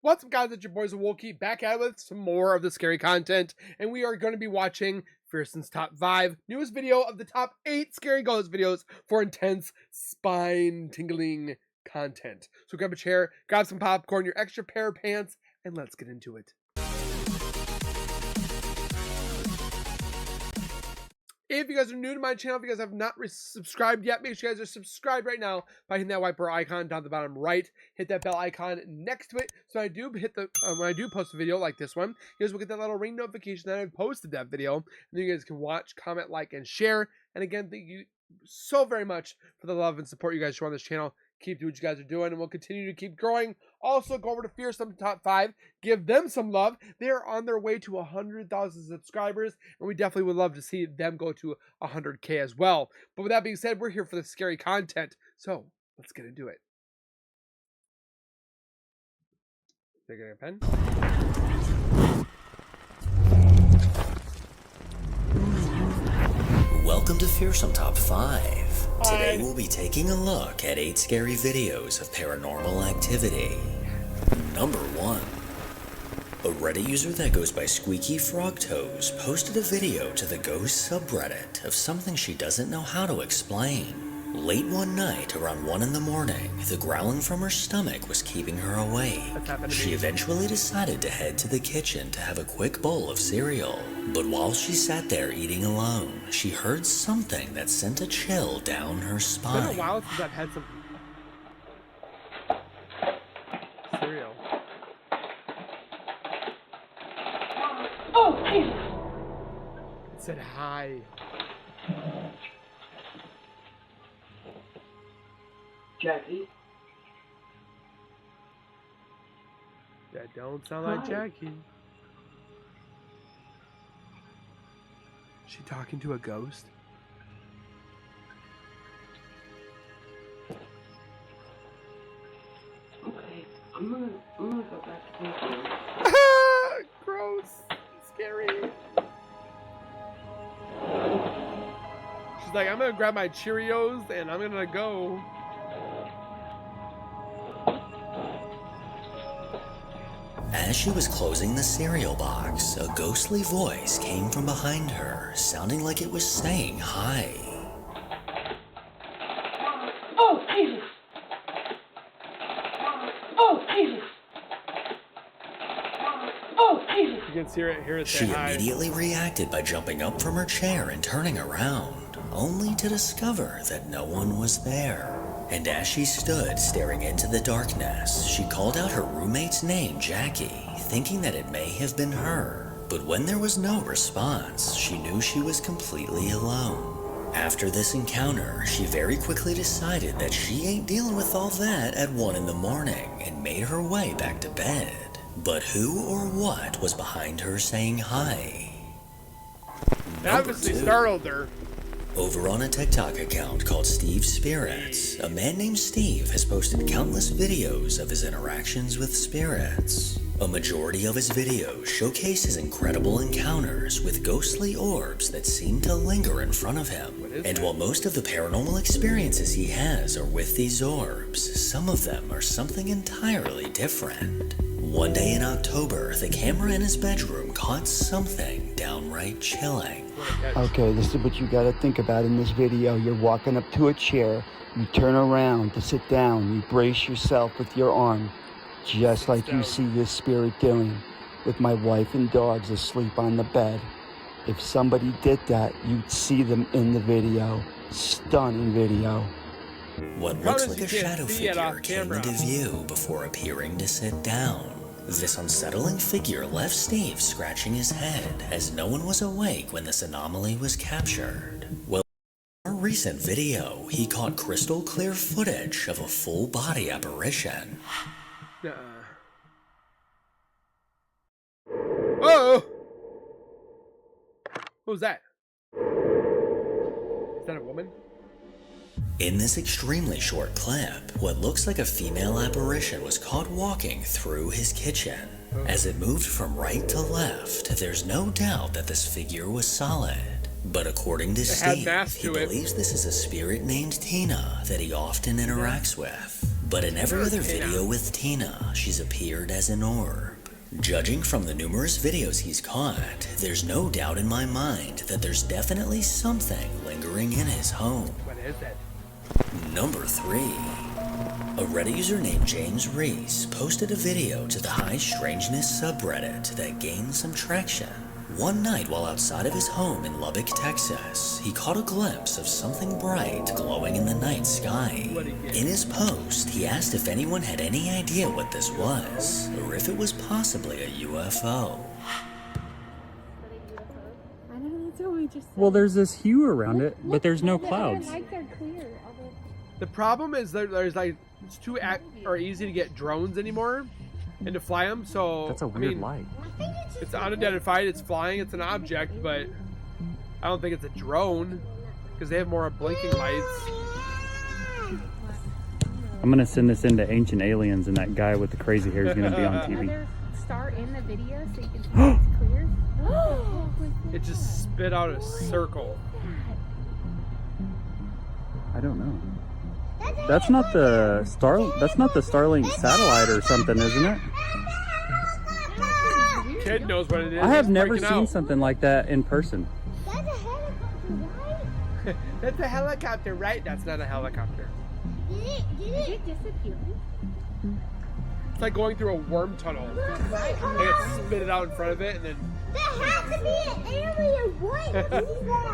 What's up, guys? It's your boys Wookie back at it with some more of the scary content, and we are going to be watching Fearson's Top 5, newest video of the top 8 scary ghost videos for intense spine-tingling content. So grab a chair, grab some popcorn, your extra pair of pants, and let's get into it. If you guys are new to my channel, if you guys have not subscribed yet, make sure you guys are subscribed right now by hitting that white bar icon down the bottom right. Hit that bell icon next to it, so I do hit the when I do post a video like this one, you guys will get that little ring notification that I posted that video, and then you guys can watch, comment, like, and share. And again, thank you so very much for the love and support you guys show on this channel. Keep doing what you guys are doing, and we'll continue to keep growing. Also, go over to Fearsome Top 5. Give them some love. They are on their way to 100,000 subscribers, and we definitely would love to see them go to 100K as well. But with that being said, we're here for the scary content, so let's get into it. Take a pen. Welcome to Fearsome Top 5. Today we'll be taking a look at 8 scary videos of paranormal activity. Number 1. A Reddit user that goes by Squeaky Frog Toes posted a video to the ghost subreddit of something she doesn't know how to explain. Late one night, around 1 in the morning, the growling from her stomach was keeping her awake. She eventually decided to head to the kitchen to have a quick bowl of cereal. But while she sat there eating alone, she heard something that sent a chill down her spine. It's been a while since I've had some cereal. Oh, Jesus! It said hi. Jackie? That don't sound like Jackie. Is she talking to a ghost? Okay, I'm gonna go back to sleep. Gross. Scary. She's like, I'm gonna grab my Cheerios and I'm gonna go. As she was closing the cereal box, a ghostly voice came from behind her, sounding like it was saying hi. Oh, Jesus! Oh, Jesus! Oh, Jesus! You can hear it say She hi. immediately reacted by jumping up from her chair and turning around, only to discover that no one was there. And as she stood staring into the darkness, she called out her roommate's name, Jackie, thinking that it may have been her. But when there was no response, she knew she was completely alone. After this encounter, she very quickly decided that she ain't dealing with all that at 1 in the morning and made her way back to bed. But who or what was behind her saying hi? Obviously startled her. Over on a TikTok account called Steve's Spirits, a man named Steve has posted countless videos of his interactions with spirits. A majority of his videos showcase his incredible encounters with ghostly orbs that seem to linger in front of him. And while most of the paranormal experiences he has are with these orbs, some of them are something entirely different. One day in October, the camera in his bedroom caught something downright chilling. Okay, this is what you gotta think about in this video. You're walking up to a chair, you turn around to sit down, you brace yourself with your arm, just like you see this spirit doing, with my wife and dogs asleep on the bed. If somebody did that, you'd see them in the video. Stunning video. What looks like a shadow figure came into view before appearing to sit down. This unsettling figure left Steve scratching his head as no one was awake when this anomaly was captured. Well, in a more recent video, he caught crystal clear footage of a full body apparition. Oh! What was that? Is that a woman? In this extremely short clip, what looks like a female apparition was caught walking through his kitchen. As it moved from right to left, there's no doubt that this figure was solid. But according to Steve, he believes this is a spirit named Tina that he often interacts with. But in every other video with Tina, she's appeared as an orb. Judging from the numerous videos he's caught, there's no doubt in my mind that there's definitely something lingering in his home. What is it? Number 3. A Reddit user named James Reese posted a video to the High Strangeness subreddit that gained some traction. One night while outside of his home in Lubbock, Texas, he caught a glimpse of something bright glowing in the night sky. In his post, he asked if anyone had any idea what this was, or if it was possibly a UFO. Well, there's this hue around it, but there's no clouds. The problem is there's like, it's too easy to get drones anymore and to fly them, so That's a weird light. It's unidentified, it's flying, it's an object, but I don't think it's a drone because they have more blinking lights. I'm gonna send this into Ancient Aliens, and that guy with the crazy hair is gonna be on TV. Star in the video so you can see it's clear. It just spit out a circle. I don't know. That's not the Starlink satellite or something, isn't it? Kid knows what it is. I have He's never freaking seen out. something like that in person. That's a helicopter, right? That's not a helicopter. Did it disappear? It's like going through a worm tunnel. They get spit it out in front of it, and then That has to be an alien. What is that?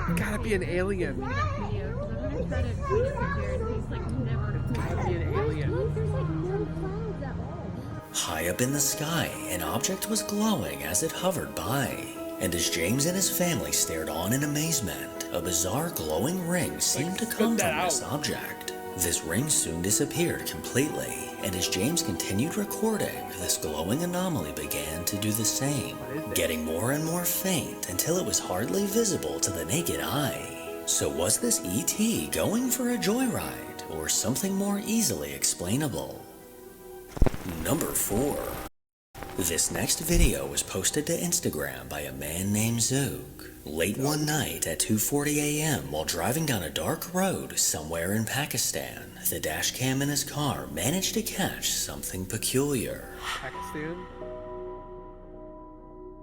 it's gotta be an alien. It's gotta be an alien. There's like no clouds at all. High up in the sky, an object was glowing as it hovered by. And as James and his family stared on in amazement, a bizarre glowing ring seemed to come spit that from this out. object. This ring soon disappeared completely, and as James continued recording, this glowing anomaly began to do the same, getting more and more faint until it was hardly visible to the naked eye. So was this ET going for a joyride, or something more easily explainable? Number 4. This next video was posted to Instagram by a man named Zook. Late one night at 2:40 a.m. while driving down a dark road somewhere in Pakistan, the dash cam in his car managed to catch something peculiar. Pakistan?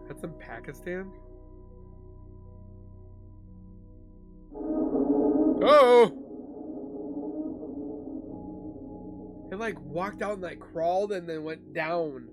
That's in Pakistan? Oh! It like walked out and like crawled and then went down.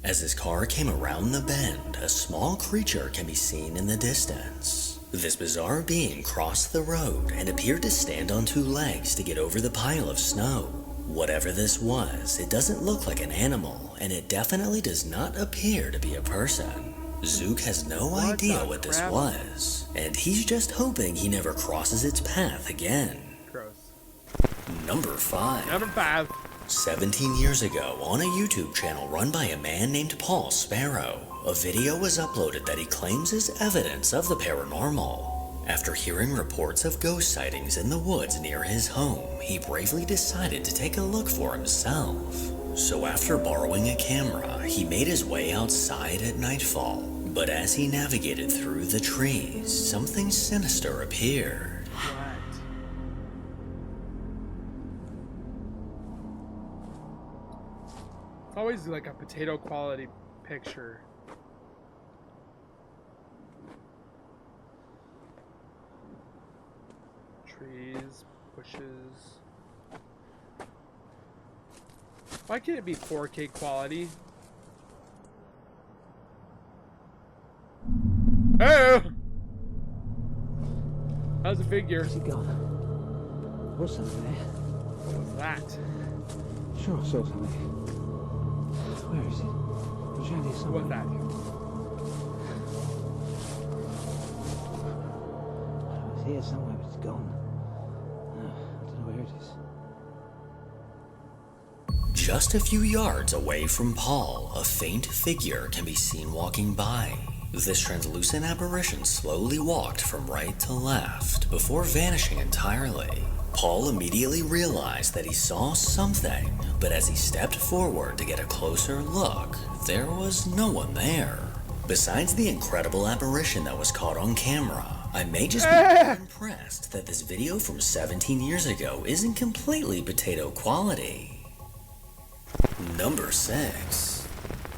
As his car came around the bend, a small creature can be seen in the distance. This bizarre being crossed the road and appeared to stand on 2 legs to get over the pile of snow. Whatever this was, it doesn't look like an animal, and it definitely does not appear to be a person. Zook has no idea what this was, and he's just hoping he never crosses its path again. Gross. Number 5. Number 5. 17 years ago, on a YouTube channel run by a man named Paul Sparrow, a video was uploaded that he claims is evidence of the paranormal. After hearing reports of ghost sightings in the woods near his home, he bravely decided to take a look for himself. So after borrowing a camera, he made his way outside at nightfall. But as he navigated through the trees, something sinister appeared. It's always like a potato quality picture. Trees, bushes. Why can't it be 4K quality? Oh! How's a figure? Where's he gone? What's something there? What was that? Sure, I saw something. Where is it? It was around here What somewhere. was that? It was here somewhere, but it's gone. I don't know where it is. Just a few yards away from Paul, a faint figure can be seen walking by. This translucent apparition slowly walked from right to left before vanishing entirely. Paul immediately realized that he saw something, but as he stepped forward to get a closer look, there was no one there. Besides the incredible apparition that was caught on camera, I may just be impressed that this video from 17 years ago isn't completely potato quality. Number 6.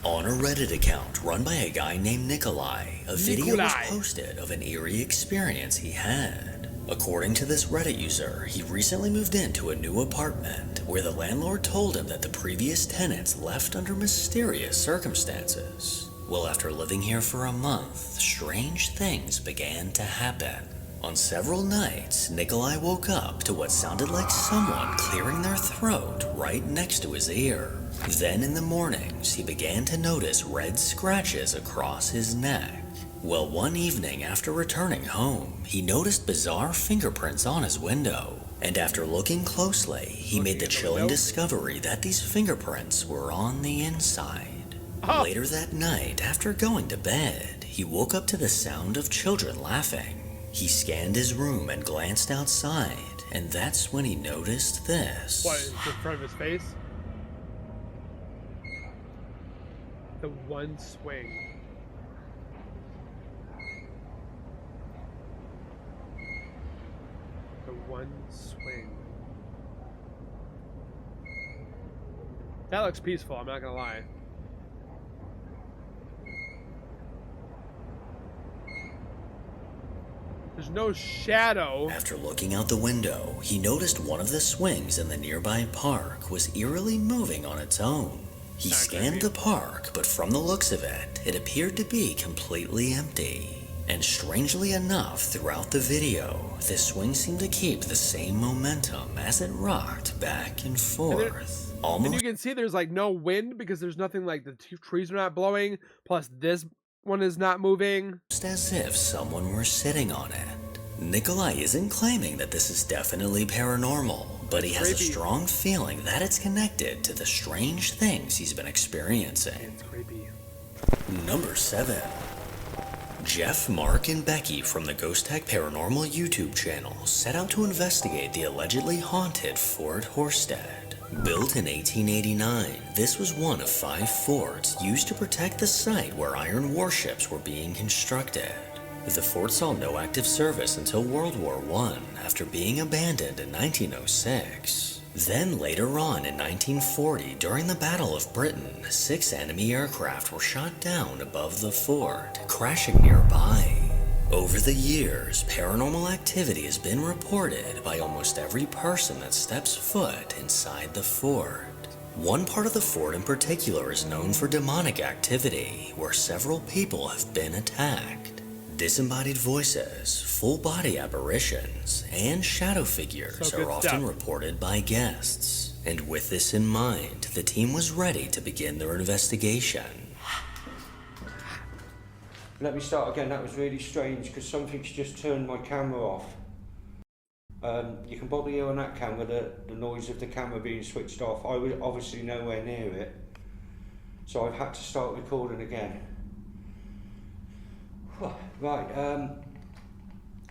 On a Reddit account run by a guy named Nikolai, a video was posted of an eerie experience he had. According to this Reddit user, he recently moved into a new apartment where the landlord told him that the previous tenants left under mysterious circumstances. Well, after living here for a month, strange things began to happen. On several nights, Nikolai woke up to what sounded like someone clearing their throat right next to his ear. Then in the mornings, he began to notice red scratches across his neck. Well, one evening after returning home, he noticed bizarre fingerprints on his window. And after looking closely, he made the chilling discovery that these fingerprints were on the inside. Later that night, after going to bed, he woke up to the sound of children laughing. He scanned his room and glanced outside, and that's when he noticed this. What, in front of his face? The one swing. The one swing. That looks peaceful, I'm not gonna lie. There's no shadow. After looking out the window, he noticed one of the swings in the nearby park was eerily moving on its own. He scanned the park, but from the looks of it, it appeared to be completely empty. And strangely enough, throughout the video, the swing seemed to keep the same momentum as it rocked back and forth. And you can see there's like no wind because there's nothing, like the trees are not blowing, plus this one is not moving. Just as if someone were sitting on it. Nikolai isn't claiming that this is definitely paranormal, but he has a strong feeling that it's connected to the strange things he's been experiencing. It's creepy. Number 7. Jeff, Mark, and Becky from the Ghost Tech Paranormal YouTube channel set out to investigate the allegedly haunted Fort Horstead. Built in 1889, this was one of 5 forts used to protect the site where iron warships were being constructed. The fort saw no active service until World War I, after being abandoned in 1906. Then later on in 1940, during the Battle of Britain, 6 enemy aircraft were shot down above the fort, crashing nearby. Over the years, paranormal activity has been reported by almost every person that steps foot inside the fort. One part of the fort in particular is known for demonic activity, where several people have been attacked. Disembodied voices, full-body apparitions, and shadow figures are often reported by guests. And with this in mind, the team was ready to begin their investigation. Let me start again. That was really strange because something's just turned my camera off. You can probably hear on that camera the noise of the camera being switched off. I was obviously nowhere near it, so I've had to start recording again. Right,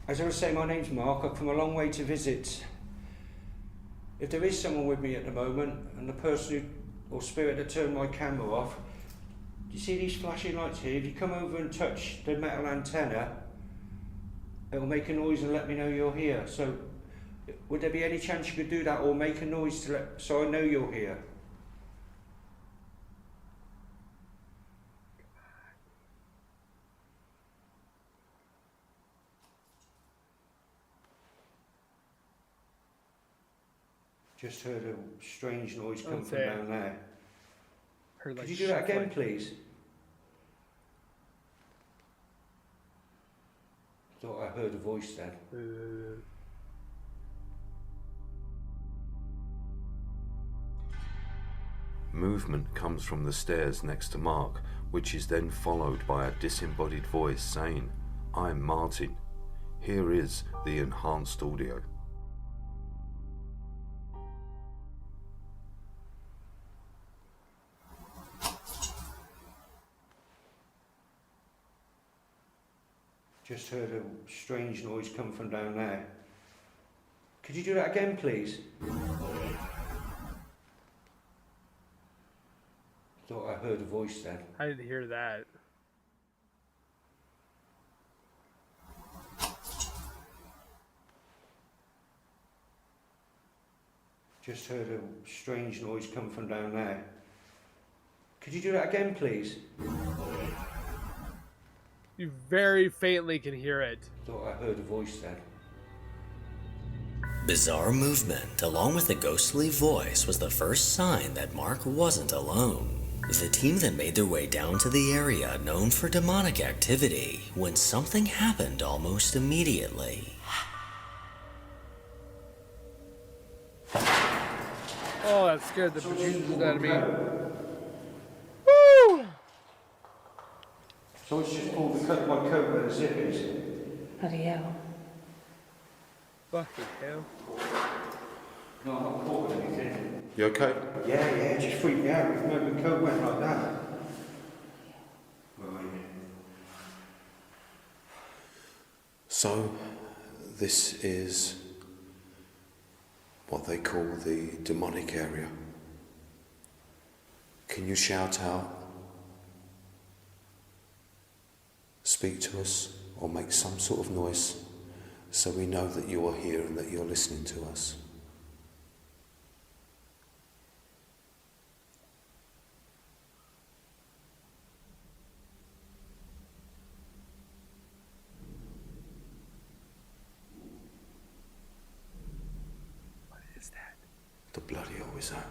as I was saying, my name's Mark. I've come a long way to visit. If there is someone with me at the moment, and the person or spirit that turned my camera off, do you see these flashing lights here? If you come over and touch the metal antenna, it'll make a noise and let me know you're here. So, would there be any chance you could do that, or make a noise so I know you're here? Just heard a strange noise come from down there. Could you do that again, please? Thought I heard a voice then. Movement comes from the stairs next to Mark, which is then followed by a disembodied voice saying, "I'm Martin. Here is the enhanced audio." Just heard a strange noise come from down there. Could you do that again, please? Thought I heard a voice then. I didn't hear that. Just heard a strange noise come from down there. Could you do that again, please? You very faintly can hear it. Thought I heard a voice then. Bizarre movement, along with a ghostly voice, was the first sign that Mark wasn't alone. The team then made their way down to the area known for demonic activity when something happened almost immediately. Oh, that scared the bejesus out of me. Woo! Someone's just pulled my coat where the zip is. Bloody hell. Fucking hell. No, I'm not caught with anything. You okay? Yeah, it just freaked me out. My coat went like that. Right. So, this is what they call the demonic area. Can you shout out, speak to us, or make some sort of noise so we know that you are here and that you're listening to us? What is that? The bloody hell is that?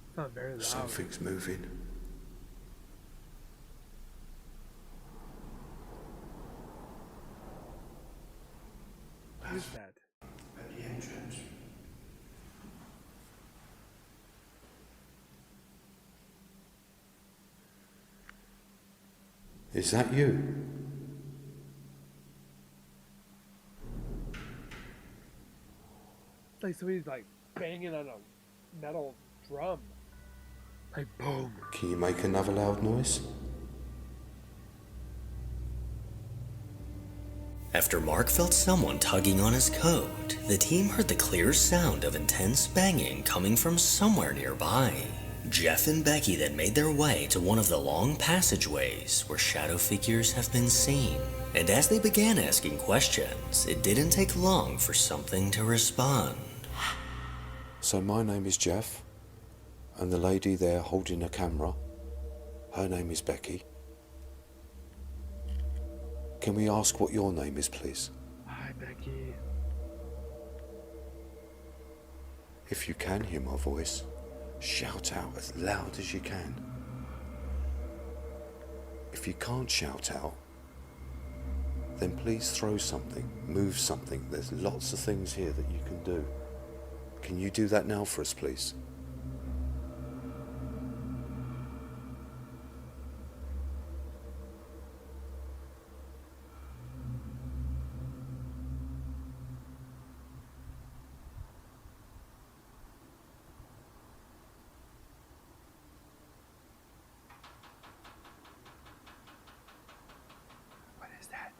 It's not very loud. Something's moving. What is that? At the entrance. Is that you? It's like somebody's like banging on a metal drum. Like boom. Can you make another loud noise? After Mark felt someone tugging on his coat, the team heard the clear sound of intense banging coming from somewhere nearby. Jeff and Becky then made their way to one of the long passageways where shadow figures have been seen. And as they began asking questions, it didn't take long for something to respond. So my name is Jeff, and the lady there holding a camera, her name is Becky. Can we ask what your name is, please? Hi, Becky. If you can hear my voice, shout out as loud as you can. If you can't shout out, then please throw something, move something. There's lots of things here that you can do. Can you do that now for us, please? What is that?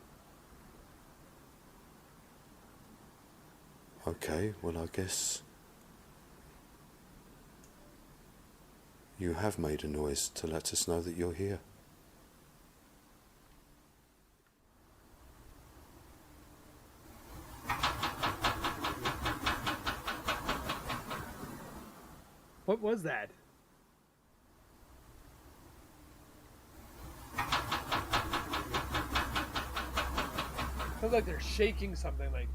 Okay, well, I guess you have made a noise to let us know that you're here. What was that? Sounds like they're shaking something like.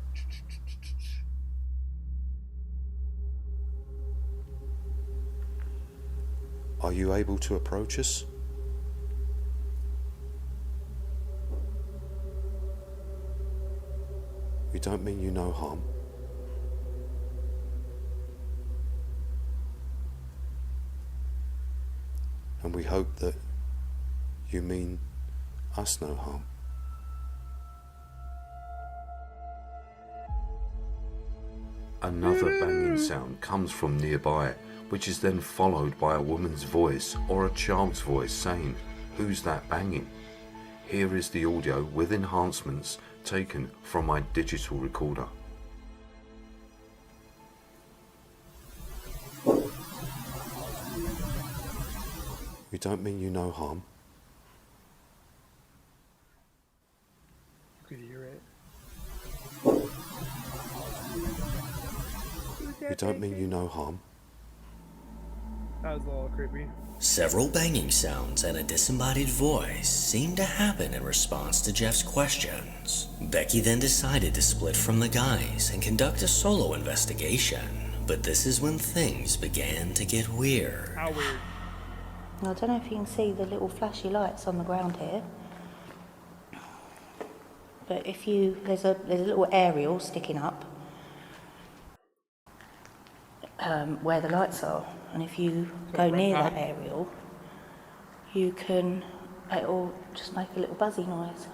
Are you able to approach us? We don't mean you no harm. And we hope that you mean us no harm. Another banging sound comes from nearby, which is then followed by a woman's voice or a child's voice saying, "Who's that banging?" Here is the audio with enhancements taken from my digital recorder. We don't mean you no harm. You could hear it. We don't mean you no harm. That was a little creepy. Several banging sounds and a disembodied voice seemed to happen in response to Jeff's questions. Becky then decided to split from the guys and conduct a solo investigation, but this is when things began to get weird. How weird. I don't know if you can see the little flashy lights on the ground here, but if you, there's a little aerial sticking up where the lights are, and if you go near that aerial, you can, it'll just make a little buzzy noise,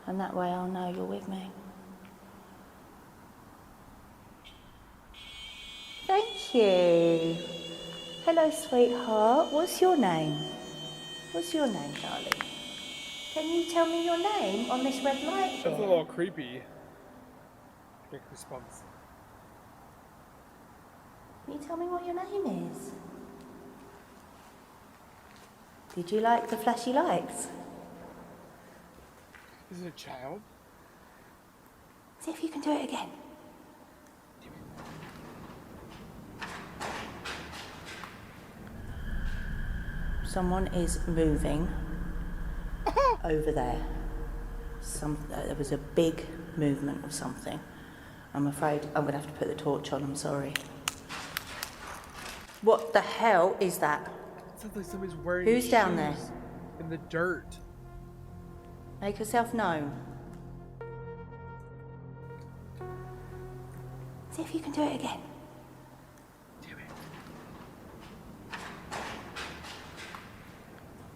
and that way I'll know you're with me. Thank you. Hello, sweetheart. What's your name? What's your name, darling? Can you tell me your name on this red light That's a here? little creepy. Make response. Can you tell me what your name is? Did you like the flashy lights? Is it a child? See if you can do it again. Someone is moving over there. There was a big movement of something. I'm afraid I'm going to have to put the torch on, I'm sorry. What the hell is that? It sounds like somebody's wearing Who's down there? shoes in the dirt. Make yourself known. See if you can do it again. Do it.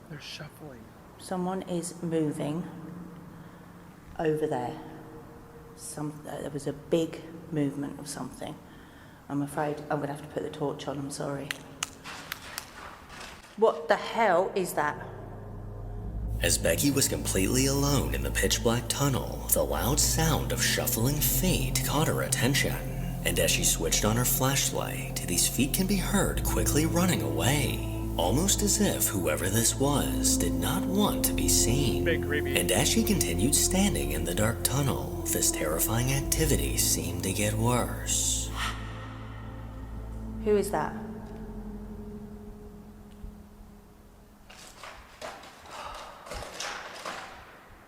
They're shuffling. Someone is moving over there. There was a big movement of something. I'm afraid I'm going to have to put the torch on, I'm sorry. What the hell is that? As Becky was completely alone in the pitch-black tunnel, the loud sound of shuffling feet caught her attention. And as she switched on her flashlight, these feet can be heard quickly running away, almost as if whoever this was did not want to be seen. Big creepy. And as she continued standing in the dark tunnel, this terrifying activity seemed to get worse. Who is that?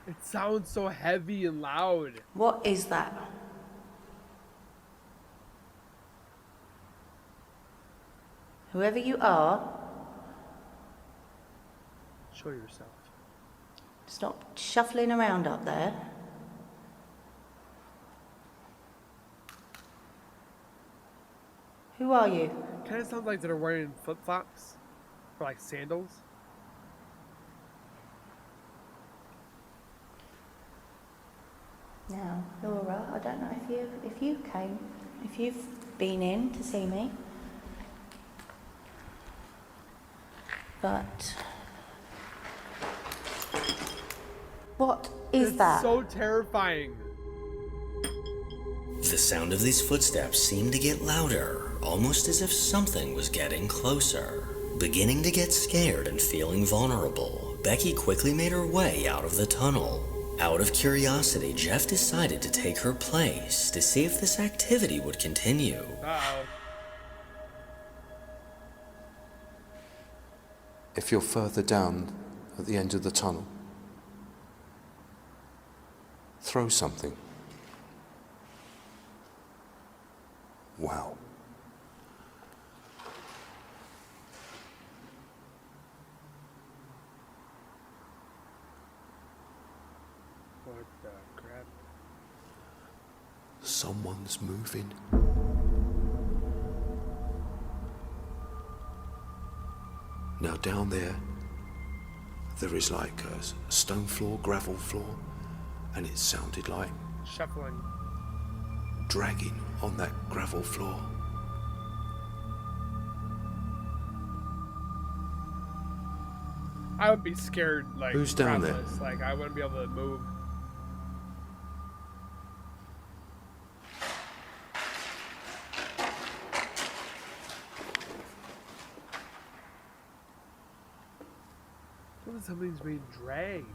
It sounds so heavy and loud. What is that? Whoever you are, Show yourself. stop shuffling around up there. Who are you? Kind of sounds like they're wearing flip-flops or like sandals. Now, Laura, I don't know if you've been in to see me, but what is It's that? so terrifying. The sound of these footsteps seemed to get louder, almost as if something was getting closer. Beginning to get scared and feeling vulnerable, Becky quickly made her way out of the tunnel. Out of curiosity, Jeff decided to take her place to see if this activity would continue. Uh-oh. If you're further down at the end of the tunnel, throw something. Wow. What the crap? Someone's moving. Now down there is like a stone floor, gravel floor, and it sounded like Shuffling. dragging on that gravel floor. I would be scared, like, Who's down there? crapless. Like, I wouldn't be able to move. something's being dragged.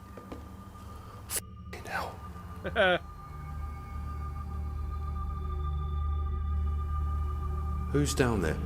F***ing hell. Who's down there?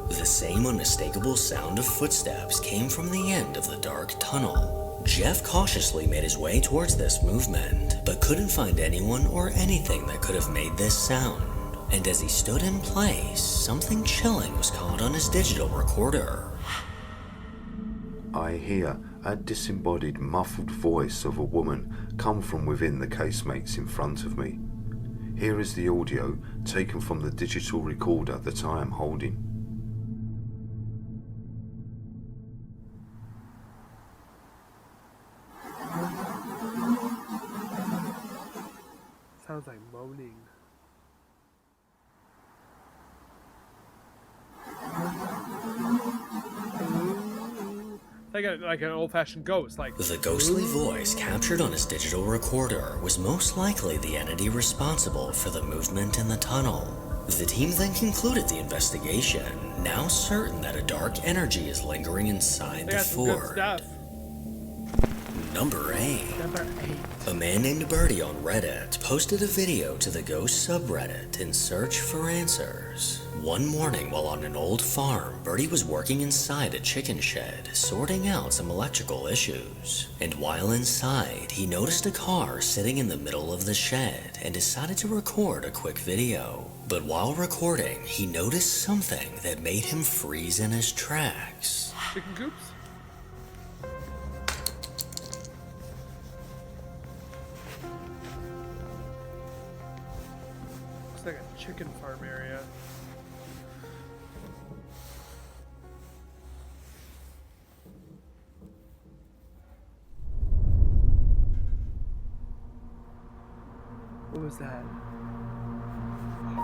The same unmistakable sound of footsteps came from the end of the dark tunnel. Jeff cautiously made his way towards this movement, but couldn't find anyone or anything that could have made this sound. And as he stood in place, something chilling was caught on his digital recorder. I hear a disembodied, muffled voice of a woman come from within the casemates in front of me. Here is the audio taken from the digital recorder that I am holding. Sounds like moaning. Like an old-fashioned ghost, like The ghostly voice captured on his digital recorder was most likely the entity responsible for the movement in the tunnel. The team then concluded the investigation, now certain that a dark energy is lingering inside they the got some good fort. stuff. Number 8. Number 8. A man named Birdie on Reddit posted a video to the ghost subreddit in search for answers. One morning while on an old farm, Birdie was working inside a chicken shed, sorting out some electrical issues. And while inside, he noticed a car sitting in the middle of the shed and decided to record a quick video. But while recording, he noticed something that made him freeze in his tracks. Chicken coops? Looks like a chicken farm area. What was that?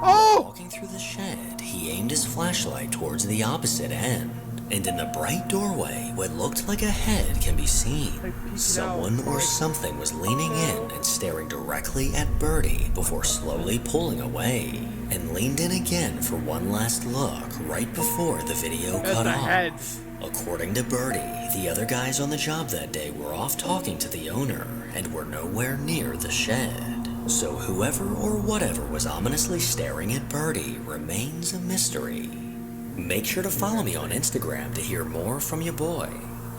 Oh! Walking through the shed, he aimed his flashlight towards the opposite end. And in the bright doorway, what looked like a head can be seen. Someone or something was leaning in and staring directly at Birdie before slowly pulling away. And leaned in again for one last look right before the video cut off. According to Birdie, the other guys on the job that day were off talking to the owner and were nowhere near the shed. So whoever or whatever was ominously staring at Birdie remains a mystery. Make sure to follow me on Instagram to hear more from your boy.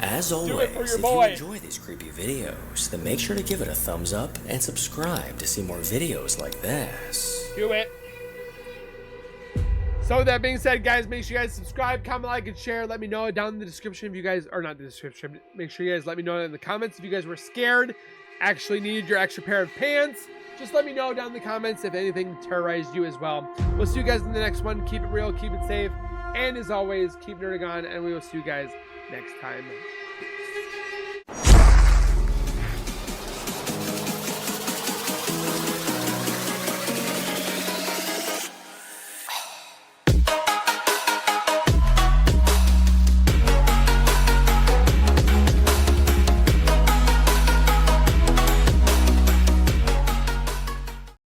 As always, if you enjoy these creepy videos, then make sure to give it a thumbs up and subscribe to see more videos like this. Do it. So with that being said, guys, make sure you guys subscribe, comment, like, and share. Let me know down in the description if you guys, or not the description, make sure you guys let me know in the comments if you guys were scared, actually needed your extra pair of pants. Just let me know down in the comments if anything terrorized you as well. We'll see you guys in the next one. Keep it real, keep it safe, and as always, keep nerding on, and we will see you guys next time. Peace.